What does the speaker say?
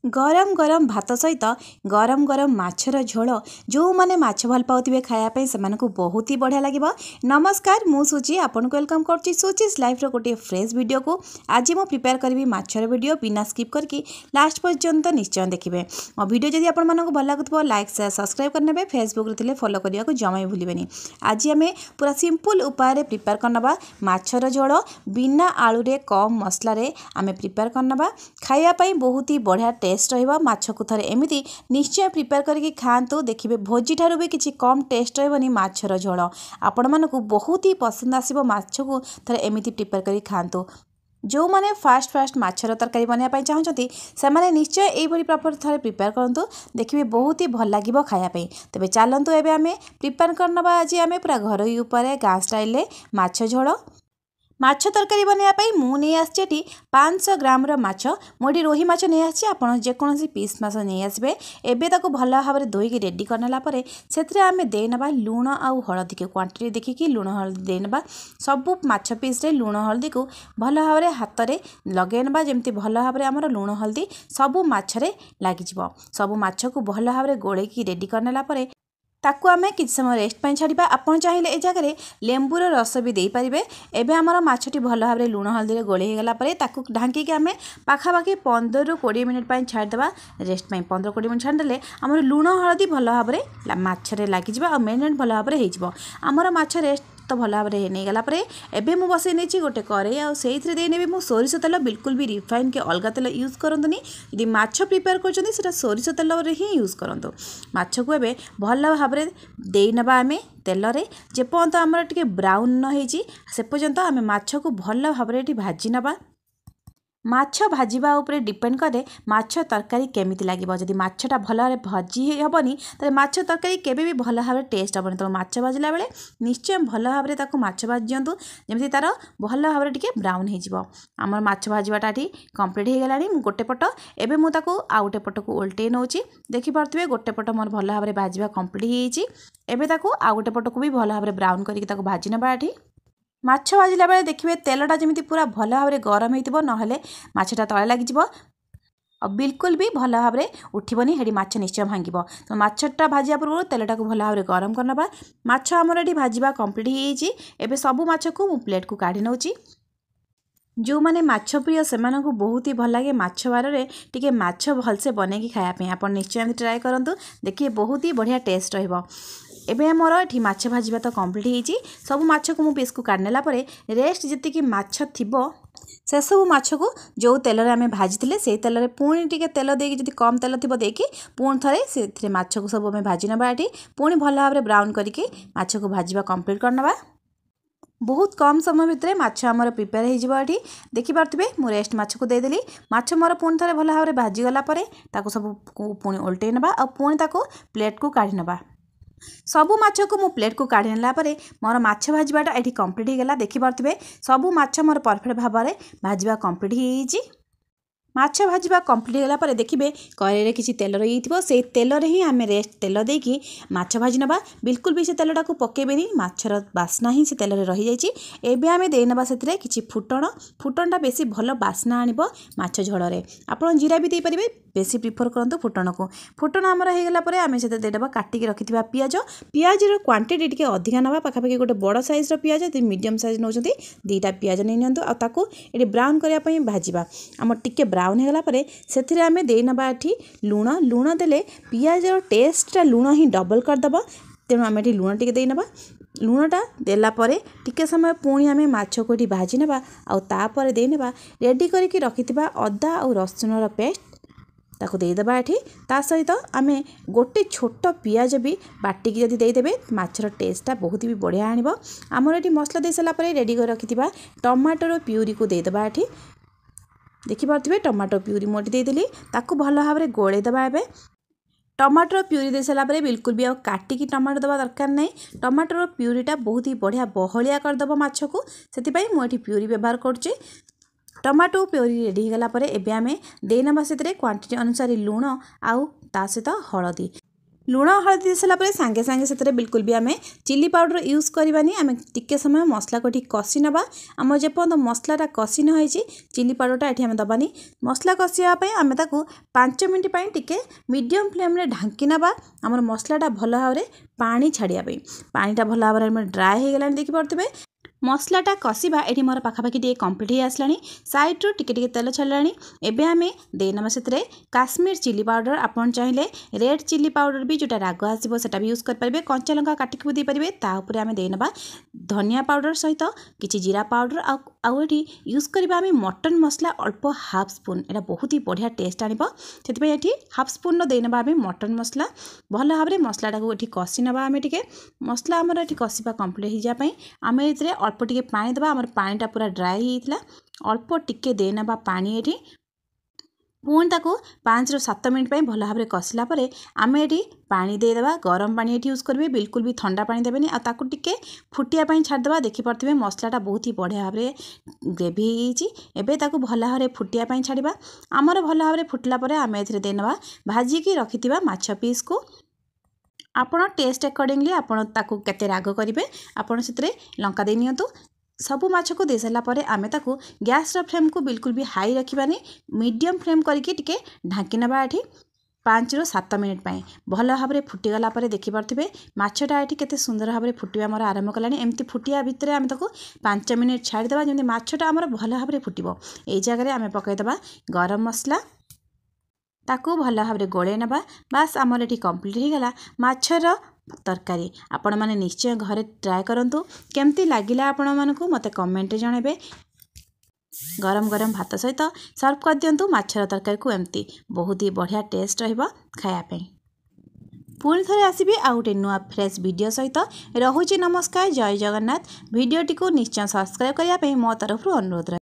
गरम गरम भात सहित गरम गरम माछर झोल जो मैंने माछ भल पाउथिबे खायापी से बहुत ही बढ़िया लगे। नमस्कार मु सूची आपन को वेलकम करछि सूचीज लाइफ रो गोटे फ्रेश वीडियो को। आज मु प्रिपेयर करबी माछर वीडियो बिना स्किप करके लास्ट पर्यंत निश्चय देखिए। मो वीडियो जदि आपन मानको भल लागुथबो लाइक शेयर सब्सक्राइब करनेबे, फेसबुक रे थिले फॉलो करिया को जमा भूलिबेनी। आज आमे पूरा सिंपल उपाय रे प्रिपेयर करनबा माछर झोल बिना आलू रे कम मसला रे आमे प्रिपेयर करनबा। खाया पई बहुत ही बढ़िया टेस्ट रहिबा। माछ को थरे एमिति निश्चय प्रिपेयर करके खांतु, देखिबे भोजी ठारू भी किछि कम टेस्ट रहबनी माछर झोल। आपण मानकु बहुत ही पसंद आसीबो। माछ को थरे एमिति प्रिपेयर करके खांतु। जो माने फास्ट माछर तरकारी बनिया पई चाहउछंती से माने निश्चय एई भली प्रॉपर थरे प्रिपेयर करंतु, देखिबे बहुत ही भल लागिबो खाया पई। तबे चलंतु एबे आमे प्रिपेयर करनबा। आज आमे पूरा घर ऊपर गाँ स्टाइल ले माछ झोल माछ तरकारी बनवाई मु नहीं आसी 500 ग्राम माछ मोटी रोही माछ नहीं आसी। आपड़ जेकोसी पीस माछ नहीं आसबे। एबे ताको भल भाव में धोईकी रेडी करनेला से आम देना लुण आउ हलदी के क्वांटिटी देखिकी लुण हलदी देना। सबू माछ पीस रे लुण हलदी को भल भाव में हाथ में लगेना जमती भल भाव में आमर लुण हलदी सबू माछरे लागिजिवो। सबू माछ को भल भाव में गोलेकी रेडी करनेला ताकू आमे किछ समय रेस्ट पाई छाड़िबा। आपण चाहिए ए जगह लेंबूर रस भी दे पारिबे। एबे हमर माछटी भल भाव में लुण हलदी रे गोले गला परे ताकू ढांकी के आमे पाखापाखि 15 ରୁ 20 मिनिट पाई छाड़ देबा रेस्ट पाई। 15-20 मिनिट छाड़ देले हमर लुण हलदी भल भाव में माछरे लागि जिबा और मेरिनेट भल भाव में हे जिवो। हमर माछ रेस्ट तो भल भाव में नहीं गला परे एबे मु बसई नहीं गोटे करे आ सेइथरे दे नेबे मु सोरिष तेल। बिल्कुल भी रिफाइन के अलग तेल यूज करंतुनी। यदि माछ प्रिपेयर करछनी सेटा सोरिष तेल रे ही यूज करंतु। माछ को एबे भल भाव में देई नबा आमे तेल रे जे पर्यंत हमर टिके ब्राउन न हेजी से पर्यंत आमे माछ को भल भाव में भाजी नबा। माछ भाजिबा उपरे डिपेंड करे माछ तरकारी केमिति लागिबो। जदि माछटा भल भाव भाजी हेबनी तले माछ तरकारी केबे भी भल भाव टेस्ट हेबनी। तो माछ भाजिला बेले निश्चय भल भाव में ताको माछ भाजियंतु जेमिति तार भल भाव में टिके ब्राउन हेजिबो। हमर माछ भाजिबाटा ठी कंप्लीट हे गेलानी। मु गोटे पट एबे मु ताको आ गोटे पट को उल्टे नउची। देखि पारथबे गोटे पट मोर भल भाव में भाजिबा कंप्लीट हेइची। एबे ताको आ गोटे पट को भी भल भाव में ब्राउन करके ताको भाजी नबा। एठी माछ भाजिला बेले देखिए तेलटा जमीती पूरा भल भाव में गरम होइतिबो, नहले माछटा तळे लागिजिबो और बिल्कुल भी भल भाव में उठिबनी। हेडी माछ निश्चय भांगिबो। तो माछटा भाजिया पूर्व तेलटा को भल भाव में गरम करनबा। माछ हमर एडी भाजिबा कंप्लीट हेइची। एबे सबु माछ को मु प्लेट को काढी नउची। जो माने माछ प्रिय से बहुत ही भल लगे माछ बार रे टिके माछ भलसे बनेकी खाया पे। आपण निश्चय ट्राई करंतु, देखिए बहुत ही बढ़िया टेस्ट रहिबो। एबे मोर एठी माछ भाजिबा तो कंप्लीट हेइची। सब माछ को मु पीस को काढनेला परे रेस्ट जति माछ थिबो से सब माछ को जो तेल रे आमे भाजिथिले से तेल रे पुणी टिके तेल देकी जति कम तेल थिबो देकी पुणी थरे से माछ को सब आमे भाजी नबा। एठी पुणी भल भाव में ब्राउन करके माछ को भाजिबा कंप्लीट करनबा। बहुत कम समय भितर माछ आमर प्रिपेयर हो जिवो। एठी देखि पारथबे मु रेस्ट माछ को दे देली। माछ मोर पुणी थरे भल भाव में भाजी गला परे ताको सब पुणी उल्टे नबा और पुणी ताको प्लेट को काढी नबा। सबू माछ को मु प्लेट को काढी नेला परे मोर माछ भाजिबाटा एठी कंप्लीट हो गला। देखि पारथबे सबू माछ मोर परफेक्ट भाव में भाजिबा कंप्लीट हेइची। माछ भाजिबा कंप्लीट होला परे देखिबे कड़ाई रे किछि तेल रहिथिबो। से तेल रे ही आमे रेस्ट तेल देकी माछ भाजी नबा। बिल्कुल भी से तेलटा को पकेबेनी, माछर बास्ना ही से तेल रे रहि जाइछि। एबे आमे देइ नबा सेथिरे किछि फुटणटा बेसी भल बास्ना आनिबो माछ झोल रे। आपण जीरा भी देइ परिबे, बेसी प्रिफर करंतु फुटण को। फुटण हमर हे गेला परे आमे सेते देइ दबा काटी के रखिथिबा पियाज रो क्वांटिटी टिके अधिका नबा। पाखापाखि गोटे बड़ साइज रो पियाज यदि मीडियम साइज नउछंती दीटा पियाज नै नियंतु आ ताको एडी ब्राउन करिया पई भाजिबा। हमर टिके ब्राउन हेगला परे सेथिरे आमे देइ नबा एठी लुण देले पियाज रो टेस्टटा लुण ही डबल कर दबा। तेणु आमे एठी लुण टिके देइ नबा। लुणटा देला परे टिके समय पुणी आमे माछ को एठी भाजी नबा आ तापर देइ नबा रेडी करके रखिथिबा अदा और रसुन रो पेस्ट ताको दे देबा। एठी ता सहित आमे गोटे छोट पियाज भी बाटिकी जदि दे देबे माछर टेस्टटा बहुत भी बढ़िया आनिबो। हमर एठी मसला दे सला परे रेडी कर रखिथिबा टमाटर प्यूरी को दे देबा। एठी देखि पारथिबे टमाटो प्यूरी मोटी दे देली ताको भल भाव में गोळे देबा। एबे टमाटर प्यूरी दे सला परे बिल्कुल भी आ काटिकी टमाटो देबा दरकार नै। टमाटर प्यूरीटा बहुत ही बढ़िया बहलिया कर दबो माछ को, सेति पई मु एठी प्यूरी व्यवहार करछि। टमाटो प्यूरी रेडी हो गला परे एबे आमे दे नबा सेतरे क्वांटिटी अनुसार लुण आउ ता सहित हळदी। लुण हलदी दे सारा पर सांगे सांगे से बिल्कुल भी आम चिली पाउडर यूज करवानी आम टिके समय मसला को ठीक कषि नवा आम जेपर्यंत मसलाटा कषि नई चिली पाउडरटा ये आम दबानी मसला कषापी आम 5 मिनट टिके मीडियम फ्लेम रे ढांकी नवा आमर मसलाटा भल भाव में पानी छाड़ापी पानीटा भल भाव में ड्राए हो गला देखिपे मसलाटा कषा ये मोर पाखापाखि टे कम्प्लीट हो आसला साइड्रु टिके तेल छाड़ा एबे आम देना से काश्मीर चिली पाउडर आपन चाहिए रेड चिली पाउडर भी जोटा राग आसो से यूज करेंगे कंचा लंका काटिक देपारे ताऊपर आम देना धनिया पाउडर सहित किसी जीरा पाउडर आउे यूज करवा आम मटन मसला अल्प हाफ स्पून एटा बहुत ही बढ़िया टेस्ट आनिब से ये हाफ स्पून देना आम मटन मसला भल भाव में मसलाटा को ये कषि नवा आम टे मसला आमर ये कषा कम्प्लीट हो जाए आम ये अल्प टिके पानी देवा आमर पानीटा पूरा ड्राए होता अल्प टिके देना पानी ये पुणी ताको 5 ରୁ 7 मिनट भल भाव में कषिला आम ये पानी देदेवा गरम पानी ये यूज करेंगे बिल्कुल भी ठंडा पानी देवेनि आकु टिके फुटिया छाड़देवा देखिपे मसलाटा बहुत ही बढ़िया भाव में ग्रेवी होती ताकू भल भाव में फुटिया छाड़ा आमर भल भाव में फुटला आम ए देना भाजिकी रखिथिबा माछ पीस को आपण टेस्ट अकॉर्डिंगली आपण ताकू केते राग करेंगे आपण से लंका दे नियंतु सबु माछ को दे सारा आम ताकू गैस फ्लेम को बिल्कुल भी हाई रखिबानी मीडियम फ्लेम करके टिके ढांकी नवा ये 5 ରୁ 7 मिनट भल भाव में फुटीगला देखिपे माछटा ये केते सुंदर भाव में फुटिया मोर आरंभ कलानी एमती फुटिया भितर आम ताकू 5 मिनट छाड़देवा जमी माछटा आमर भल भाव में फुटब यही जगह आम पकईदेवा गरम मसला ताकू भल भाव में गोले नवा बास आमर ये कम्प्लीट हो गला माछर तरकारी आपण माने निश्चय घरे ट्राए करंतु केमती लागिला आपण मानकु मते कमेंट जणाइबे गरम गरम भात सहित सर्व कर दियंतु माछर तरकारी को एमती बहुत ही बढ़िया टेस्ट रहिबा खाया पे पुणी थरे आसीबे आ गोटे नुआ फ्रेश वीडियो सहित रहुची नमस्कार जय जगन्नाथ वीडियोटी को निश्चय सब्सक्राइब करिया पे मो तरफ अनुरोध।